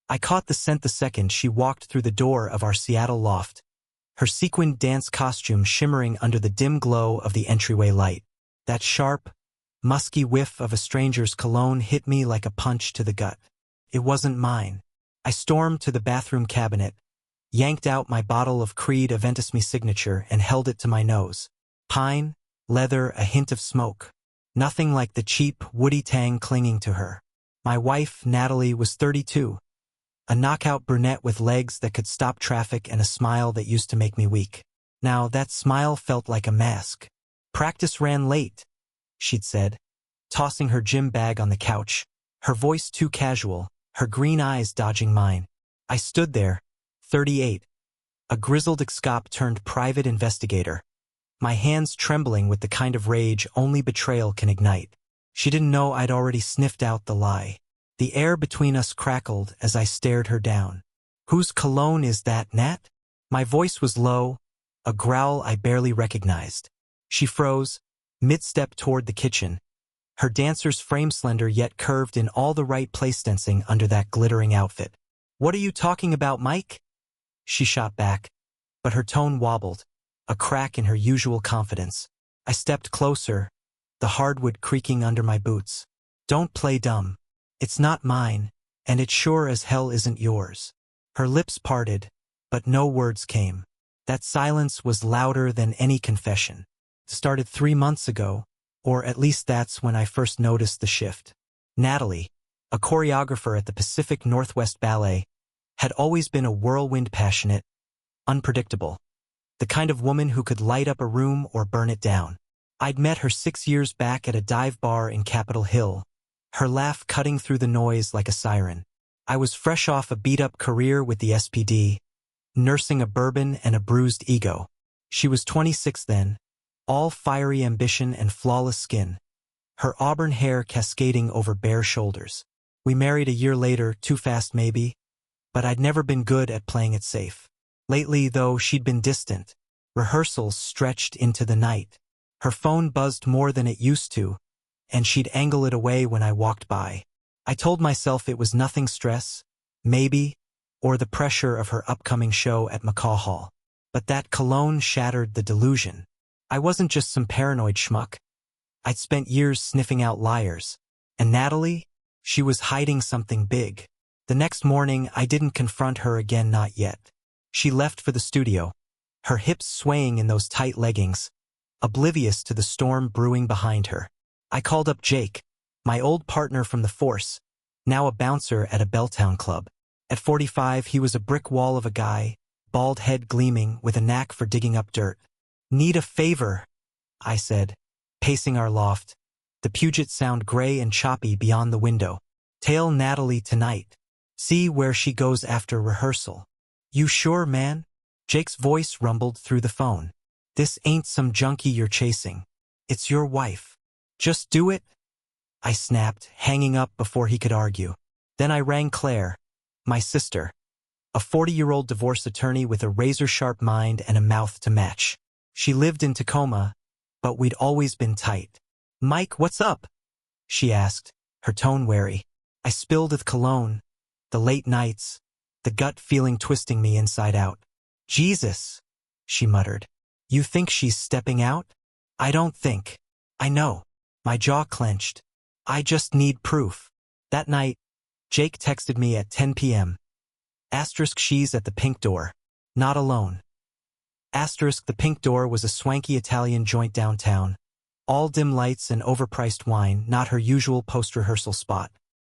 I caught the scent the second she walked through the door of our Seattle loft, her sequined dance costume shimmering under the dim glow of the entryway light. That sharp, musky whiff of a stranger's cologne hit me like a punch to the gut. It wasn't mine. I stormed to the bathroom cabinet, yanked out my bottle of Creed Aventus Me signature and held it to my nose. Pine, leather, a hint of smoke. Nothing like the cheap, woody tang clinging to her. My wife, Natalie, was 32. A knockout brunette with legs that could stop traffic and a smile that used to make me weak. Now, that smile felt like a mask. "Practice ran late," she'd said, tossing her gym bag on the couch, her voice too casual, her green eyes dodging mine. I stood there, 38, a grizzled ex-cop turned private investigator, my hands trembling with the kind of rage only betrayal can ignite. She didn't know I'd already sniffed out the lie. The air between us crackled as I stared her down. "Whose cologne is that, Nat?" My voice was low, a growl I barely recognized. She froze, mid-step toward the kitchen, her dancer's frame slender yet curved in all the right place dancing under that glittering outfit. "What are you talking about, Mike?" She shot back, but her tone wobbled, a crack in her usual confidence. I stepped closer, the hardwood creaking under my boots. "Don't play dumb. It's not mine, and it sure as hell isn't yours." Her lips parted, but no words came. That silence was louder than any confession. Started 3 months ago, or at least that's when I first noticed the shift. Natalie, a choreographer at the Pacific Northwest Ballet, had always been a whirlwind, passionate, unpredictable. The kind of woman who could light up a room or burn it down. I'd met her 6 years back at a dive bar in Capitol Hill, her laugh cutting through the noise like a siren. I was fresh off a beat-up career with the SPD, nursing a bourbon and a bruised ego. She was 26 then, all fiery ambition and flawless skin, her auburn hair cascading over bare shoulders. We married a year later, too fast maybe, but I'd never been good at playing it safe. Lately, though, she'd been distant. Rehearsals stretched into the night. Her phone buzzed more than it used to, and she'd angle it away when I walked by. I told myself it was nothing, stress, maybe, or the pressure of her upcoming show at McCaw Hall. But that cologne shattered the delusion. I wasn't just some paranoid schmuck. I'd spent years sniffing out liars. And Natalie? She was hiding something big. The next morning, I didn't confront her again, not yet. She left for the studio, her hips swaying in those tight leggings, oblivious to the storm brewing behind her. I called up Jake, my old partner from the force, now a bouncer at a Belltown club. At 45, he was a brick wall of a guy, bald head gleaming with a knack for digging up dirt. "Need a favor," I said, pacing our loft, the Puget Sound gray and choppy beyond the window. "Tail Natalie tonight. See where she goes after rehearsal." "You sure, man?" Jake's voice rumbled through the phone. "This ain't some junkie you're chasing. It's your wife. Just do it," I snapped, hanging up before he could argue. Then I rang Claire, my sister, a 40-year-old divorce attorney with a razor-sharp mind and a mouth to match. She lived in Tacoma, but we'd always been tight. "Mike, what's up?" she asked, her tone wary. I spilled the cologne, the late nights, the gut feeling twisting me inside out. "Jesus," she muttered. "You think she's stepping out?" "I don't think. I know." My jaw clenched. "I just need proof." That night, Jake texted me at 10 p.m. Asterisk, "She's at the Pink Door. Not alone." Asterisk, the Pink Door was a swanky Italian joint downtown. All dim lights and overpriced wine, not her usual post-rehearsal spot.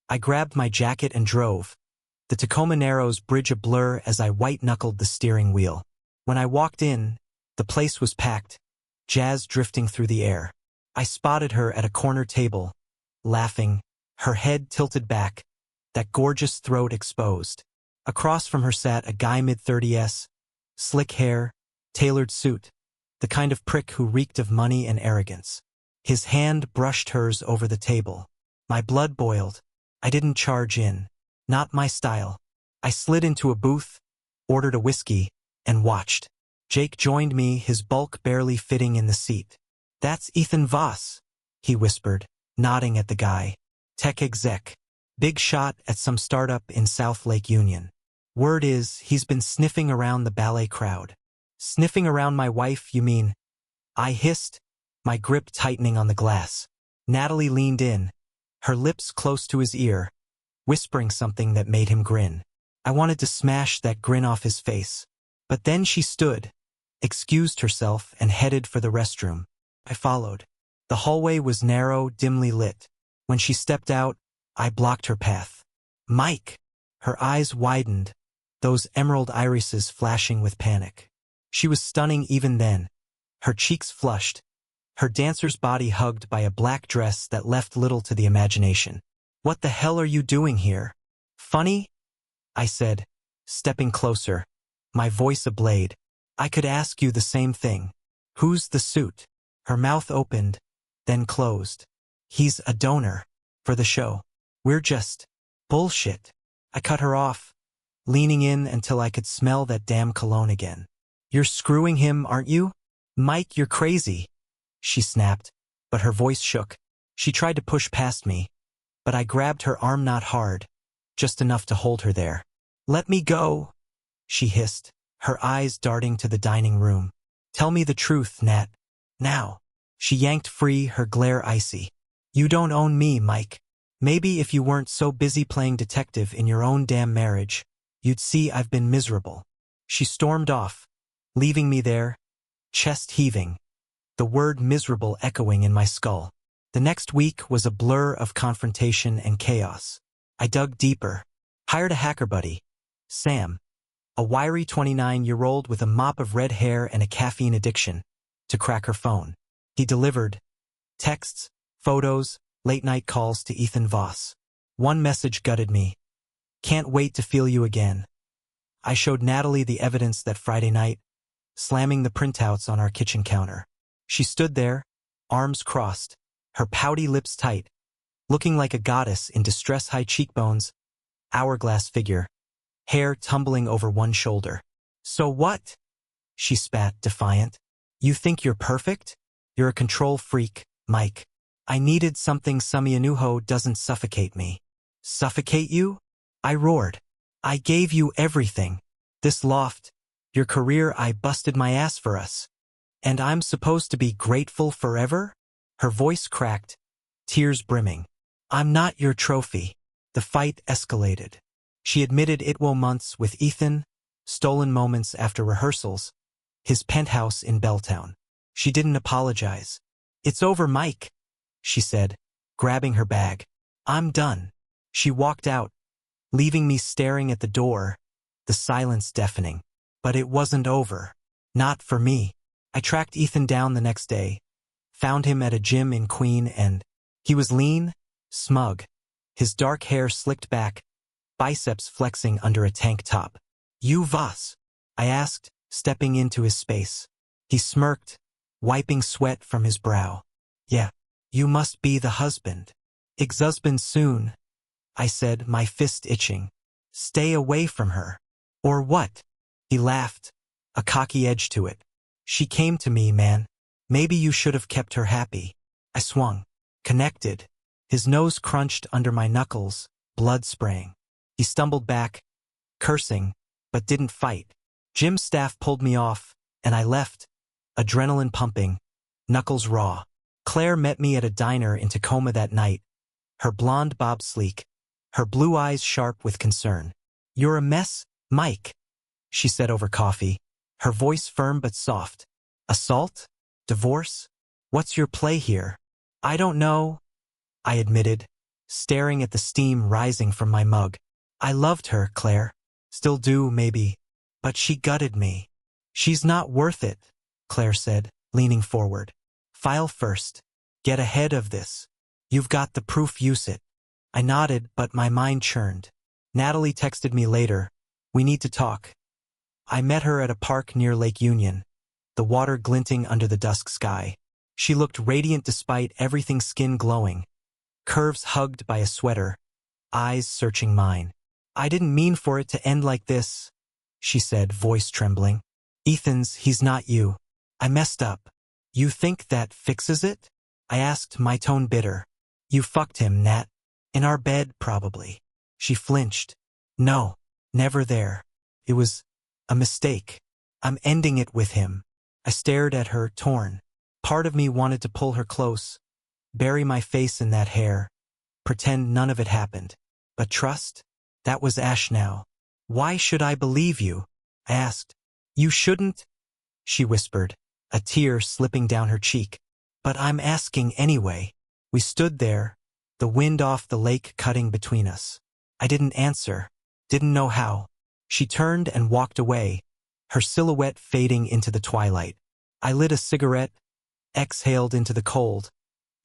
I grabbed my jacket and drove, the Tacoma Narrows Bridge a blur as I white-knuckled the steering wheel. When I walked in, the place was packed, jazz drifting through the air. I spotted her at a corner table, laughing, her head tilted back, that gorgeous throat exposed. Across from her sat a guy mid-30s, slick hair, tailored suit, the kind of prick who reeked of money and arrogance. His hand brushed hers over the table. My blood boiled. I didn't charge in. Not my style. I slid into a booth, ordered a whiskey, and watched. Jake joined me, his bulk barely fitting in the seat. "That's Ethan Voss," he whispered, nodding at the guy. "Tech exec. Big shot at some startup in South Lake Union. Word is, he's been sniffing around the ballet crowd. Sniffing around my wife, you mean? I hissed, my grip tightening on the glass. Natalie leaned in, her lips close to his ear, whispering something that made him grin. I wanted to smash that grin off his face. But then she stood, excused herself, and headed for the restroom. I followed. The hallway was narrow, dimly lit. When she stepped out, I blocked her path. Mike! Her eyes widened, those emerald irises flashing with panic. She was stunning even then. Her cheeks flushed, her dancer's body hugged by a black dress that left little to the imagination. What the hell are you doing here? Funny? I said, stepping closer, my voice ablaze. I could ask you the same thing. Who's the suit? Her mouth opened, then closed. He's a donor. For the show. We're just bullshit. I cut her off, leaning in until I could smell that damn cologne again. You're screwing him, aren't you? Mike, you're crazy, she snapped, but her voice shook. She tried to push past me, but I grabbed her arm not hard, just enough to hold her there. Let me go, she hissed, her eyes darting to the dining room. Tell me the truth, Nat. Now. She yanked free, her glare icy. You don't own me, Mike. Maybe if you weren't so busy playing detective in your own damn marriage, you'd see I've been miserable. She stormed off, leaving me there, chest heaving, the word miserable echoing in my skull. The next week was a blur of confrontation and chaos. I dug deeper, hired a hacker buddy, Sam, a wiry 29-year-old with a mop of red hair and a caffeine addiction, to crack her phone. He delivered texts, photos, late-night calls to Ethan Voss. One message gutted me. Can't wait to feel you again. I showed Natalie the evidence that Friday night, slamming the printouts on our kitchen counter. She stood there, arms crossed, her pouty lips tight, looking like a goddess in distress, high cheekbones, hourglass figure, hair tumbling over one shoulder. So what? She spat, defiant. You think you're perfect? You're a control freak, Mike. I needed something Samianuho doesn't suffocate me. Suffocate you? I roared. I gave you everything. This loft, your career, I busted my ass for us. And I'm supposed to be grateful forever? Her voice cracked, tears brimming. I'm not your trophy. The fight escalated. She admitted it was months with Ethan, stolen moments after rehearsals, his penthouse in Belltown. She didn't apologize. It's over, Mike, she said, grabbing her bag. I'm done. She walked out, leaving me staring at the door, the silence deafening. But it wasn't over. Not for me. I tracked Ethan down the next day, found him at a gym in Queen, and he was lean, smug, his dark hair slicked back, biceps flexing under a tank top. You Voss? I asked, stepping into his space. He smirked, wiping sweat from his brow. Yeah, you must be the husband. Ex-husband soon, I said, my fist itching. Stay away from her. Or what? He laughed, a cocky edge to it. She came to me, man. Maybe you should have kept her happy. I swung, connected. His nose crunched under my knuckles, blood spraying. He stumbled back, cursing, but didn't fight. Jim's staff pulled me off, and I left, adrenaline pumping, knuckles raw. Claire met me at a diner in Tacoma that night, her blonde bob sleek, her blue eyes sharp with concern. You're a mess, Mike, she said over coffee, her voice firm but soft. Assault? Divorce? What's your play here? I don't know, I admitted, staring at the steam rising from my mug. I loved her, Claire. Still do, maybe. But she gutted me. She's not worth it, Claire said, leaning forward. File first. Get ahead of this. You've got the proof, use it. I nodded, but my mind churned. Natalie texted me later. We need to talk. I met her at a park near Lake Union, the water glinting under the dusk sky. She looked radiant despite everything, skin glowing, curves hugged by a sweater, eyes searching mine. I didn't mean for it to end like this, she said, voice trembling. Ethan's, he's not you. I messed up. You think that fixes it? I asked, my tone bitter. You fucked him, Nat. In our bed, probably. She flinched. No, never there. It was a mistake. I'm ending it with him. I stared at her, torn. Part of me wanted to pull her close, bury my face in that hair, pretend none of it happened. But trust? That was Ash now. Why should I believe you? I asked. You shouldn't, she whispered, a tear slipping down her cheek. But I'm asking anyway. We stood there, the wind off the lake cutting between us. I didn't answer, didn't know how. She turned and walked away, her silhouette fading into the twilight. I lit a cigarette, exhaled into the cold,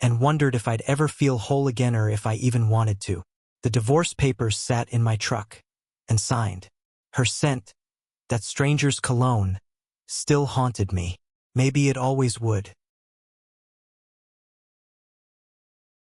and wondered if I'd ever feel whole again or if I even wanted to. The divorce papers sat in my truck, and signed. Her scent, that stranger's cologne, still haunted me. Maybe it always would.